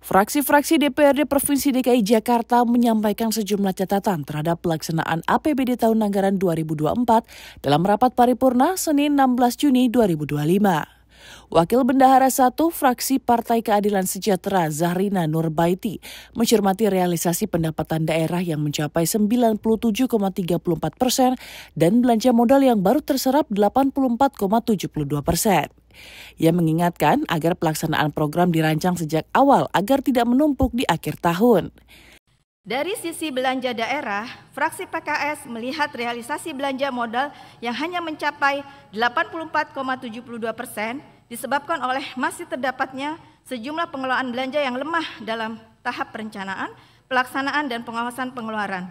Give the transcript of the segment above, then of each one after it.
Fraksi-fraksi DPRD Provinsi DKI Jakarta menyampaikan sejumlah catatan terhadap pelaksanaan APBD tahun anggaran 2024 dalam rapat paripurna Senin 16 Juni 2025. Wakil Bendahara 1 Fraksi Partai Keadilan Sejahtera Zahrina Nurbaiti mencermati realisasi pendapatan daerah yang mencapai 97,34% dan belanja modal yang baru terserap 84,72%. Ia mengingatkan agar pelaksanaan program dirancang sejak awal agar tidak menumpuk di akhir tahun. Dari sisi belanja daerah, fraksi PKS melihat realisasi belanja modal yang hanya mencapai 84,72% disebabkan oleh masih terdapatnya sejumlah pengelolaan belanja yang lemah dalam tahap perencanaan, pelaksanaan, dan pengawasan pengeluaran.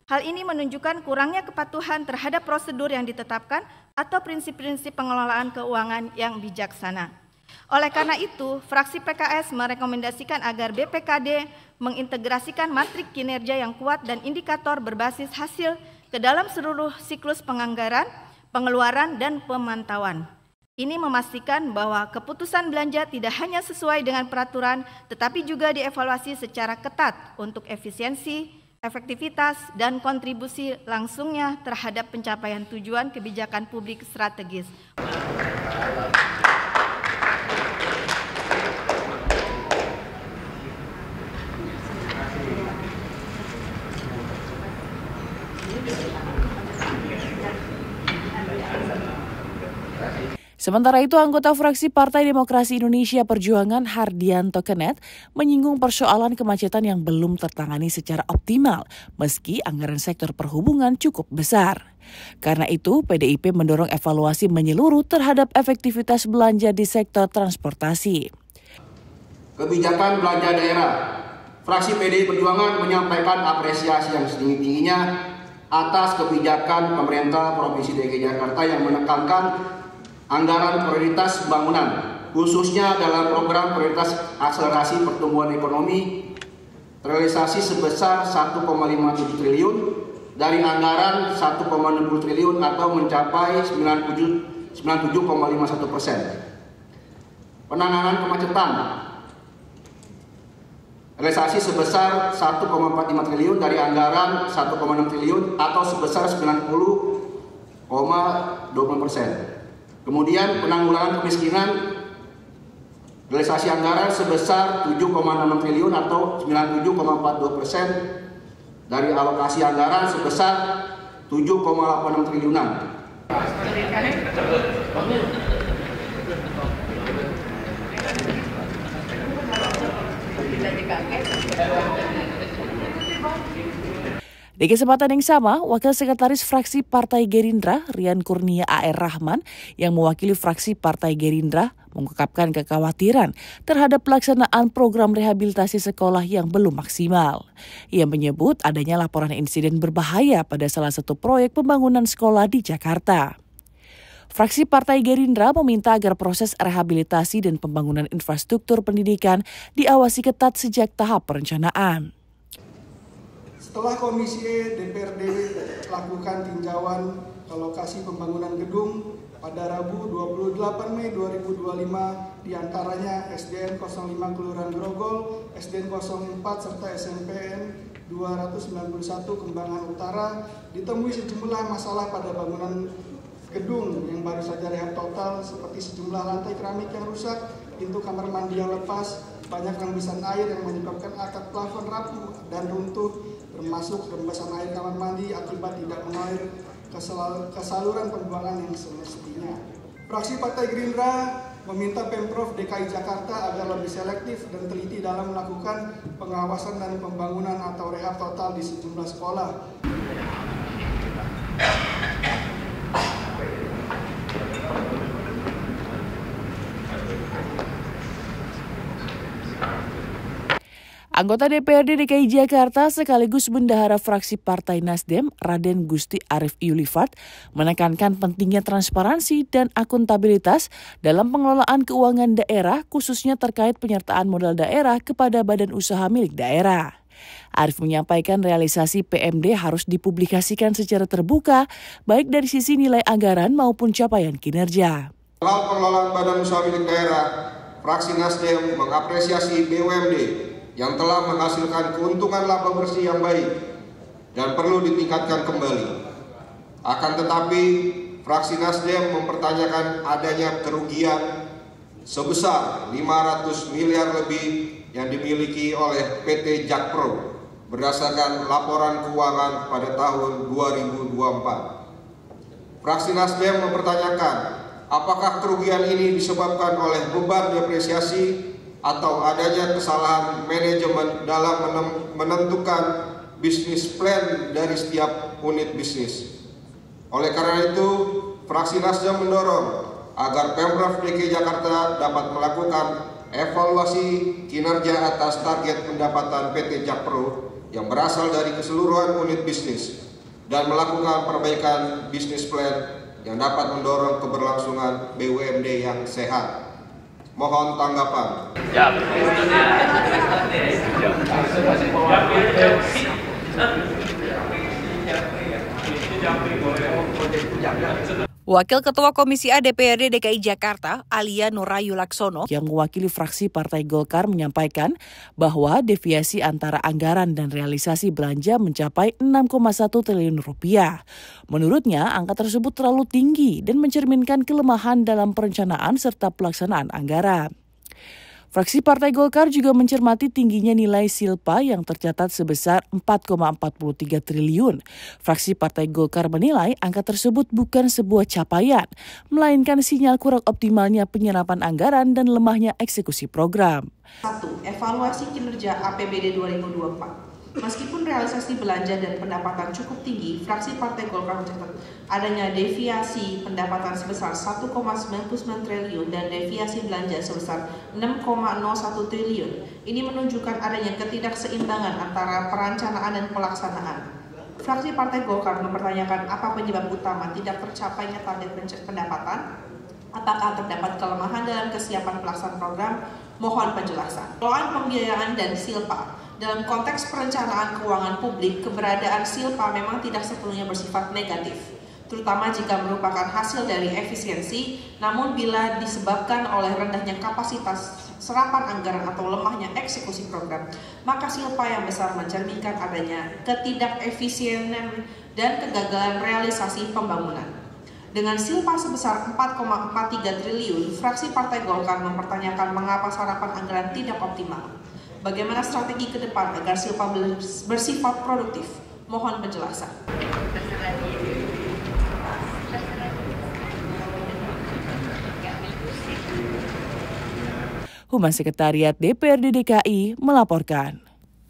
Hal ini menunjukkan kurangnya kepatuhan terhadap prosedur yang ditetapkan atau prinsip-prinsip pengelolaan keuangan yang bijaksana. Oleh karena itu, fraksi PKS merekomendasikan agar BPKD mengintegrasikan matrik kinerja yang kuat dan indikator berbasis hasil ke dalam seluruh siklus penganggaran, pengeluaran, dan pemantauan. Ini memastikan bahwa keputusan belanja tidak hanya sesuai dengan peraturan, tetapi juga dievaluasi secara ketat untuk efisiensi, efektivitas, dan kontribusi langsungnya terhadap pencapaian tujuan kebijakan publik strategis. Sementara itu, anggota fraksi Partai Demokrasi Indonesia Perjuangan Hardianto Kenet menyinggung persoalan kemacetan yang belum tertangani secara optimal meski anggaran sektor perhubungan cukup besar. Karena itu, PDIP mendorong evaluasi menyeluruh terhadap efektivitas belanja di sektor transportasi. Kebijakan belanja daerah, fraksi PDI Perjuangan menyampaikan apresiasi yang setinggi-tingginya atas kebijakan pemerintah Provinsi DKI Jakarta yang menekankan anggaran prioritas pembangunan, khususnya dalam program prioritas akselerasi pertumbuhan ekonomi, realisasi sebesar 1,57 triliun dari anggaran 1,60 triliun atau mencapai 97,51%. Penanganan kemacetan, realisasi sebesar 1,45 triliun dari anggaran 1,6 triliun atau sebesar 90,20%. Kemudian penanggulangan kemiskinan, realisasi anggaran sebesar 7,66 triliun atau 97,42% dari alokasi anggaran sebesar 7,86 triliunan. Di kesempatan yang sama, Wakil Sekretaris Fraksi Partai Gerindra, Rian Kurnia A.R. Rahman, yang mewakili fraksi Partai Gerindra, mengungkapkan kekhawatiran terhadap pelaksanaan program rehabilitasi sekolah yang belum maksimal. Ia menyebut adanya laporan insiden berbahaya pada salah satu proyek pembangunan sekolah di Jakarta. Fraksi Partai Gerindra meminta agar proses rehabilitasi dan pembangunan infrastruktur pendidikan diawasi ketat sejak tahap perencanaan. Setelah Komisi E DPRD lakukan tinjauan lokasi pembangunan gedung pada Rabu 28 Mei 2025, diantaranya SDN 05 Kelurahan Grogol, SDN 04 serta SMPN 291 Kembangan Utara, ditemui sejumlah masalah pada bangunan gedung yang baru saja rehab total seperti sejumlah lantai keramik yang rusak, pintu kamar mandi yang lepas, banyak rembesan air yang menyebabkan atap plafon rapuh dan runtuh, termasuk rembesan air kamar mandi akibat tidak mengalir ke saluran pembuangan yang semestinya. Fraksi Partai Gerindra meminta Pemprov DKI Jakarta agar lebih selektif dan teliti dalam melakukan pengawasan dan pembangunan atau rehab total di sejumlah sekolah. Anggota DPRD DKI Jakarta sekaligus bendahara fraksi Partai Nasdem, Raden Gusti Arief Yulifat, menekankan pentingnya transparansi dan akuntabilitas dalam pengelolaan keuangan daerah, khususnya terkait penyertaan modal daerah kepada badan usaha milik daerah. Arief menyampaikan realisasi PMD harus dipublikasikan secara terbuka, baik dari sisi nilai anggaran maupun capaian kinerja. Dalam pengelolaan badan usaha milik daerah, fraksi Nasdem mengapresiasi BUMD yang telah menghasilkan keuntungan laba bersih yang baik dan perlu ditingkatkan kembali. Akan tetapi, fraksi Nasdem mempertanyakan adanya kerugian sebesar 500 miliar lebih yang dimiliki oleh PT Jakpro berdasarkan laporan keuangan pada tahun 2024. Fraksi Nasdem mempertanyakan apakah kerugian ini disebabkan oleh beban depresiasi atau adanya kesalahan manajemen dalam menentukan bisnis plan dari setiap unit bisnis. Oleh karena itu, fraksi Nasdem mendorong agar Pemprov DKI Jakarta dapat melakukan evaluasi kinerja atas target pendapatan PT Jakpro yang berasal dari keseluruhan unit bisnis dan melakukan perbaikan bisnis plan yang dapat mendorong keberlangsungan BUMD yang sehat. Mohon tanggapan. Wakil Ketua Komisi A DPRD DKI Jakarta, Alia Nurayu Laksono, yang mewakili fraksi Partai Golkar menyampaikan bahwa deviasi antara anggaran dan realisasi belanja mencapai 6,1 triliun rupiah. Menurutnya, angka tersebut terlalu tinggi dan mencerminkan kelemahan dalam perencanaan serta pelaksanaan anggaran. Fraksi Partai Golkar juga mencermati tingginya nilai silpa yang tercatat sebesar 4,43 triliun. Fraksi Partai Golkar menilai angka tersebut bukan sebuah capaian, melainkan sinyal kurang optimalnya penyerapan anggaran dan lemahnya eksekusi program. 1. Evaluasi kinerja APBD 2024. Meskipun realisasi belanja dan pendapatan cukup tinggi, fraksi Partai Golkar mencatat adanya deviasi pendapatan sebesar 1,99 triliun dan deviasi belanja sebesar 6,01 triliun. Ini menunjukkan adanya ketidakseimbangan antara perencanaan dan pelaksanaan. Fraksi Partai Golkar mempertanyakan apa penyebab utama tidak tercapainya target pendapatan. Apakah terdapat kelemahan dalam kesiapan pelaksanaan program? Mohon penjelasan. Pengelolaan pembiayaan dan silpa. Dalam konteks perencanaan keuangan publik, keberadaan silpa memang tidak sepenuhnya bersifat negatif, terutama jika merupakan hasil dari efisiensi, namun bila disebabkan oleh rendahnya kapasitas serapan anggaran atau lemahnya eksekusi program, maka silpa yang besar mencerminkan adanya ketidakefisienan dan kegagalan realisasi pembangunan. Dengan silpa sebesar 4,43 triliun, fraksi Partai Golkar mempertanyakan mengapa serapan anggaran tidak optimal. Bagaimana strategi ke depan agar silpa bersifat produktif? Mohon penjelasan. Humas Sekretariat DPRD DKI melaporkan.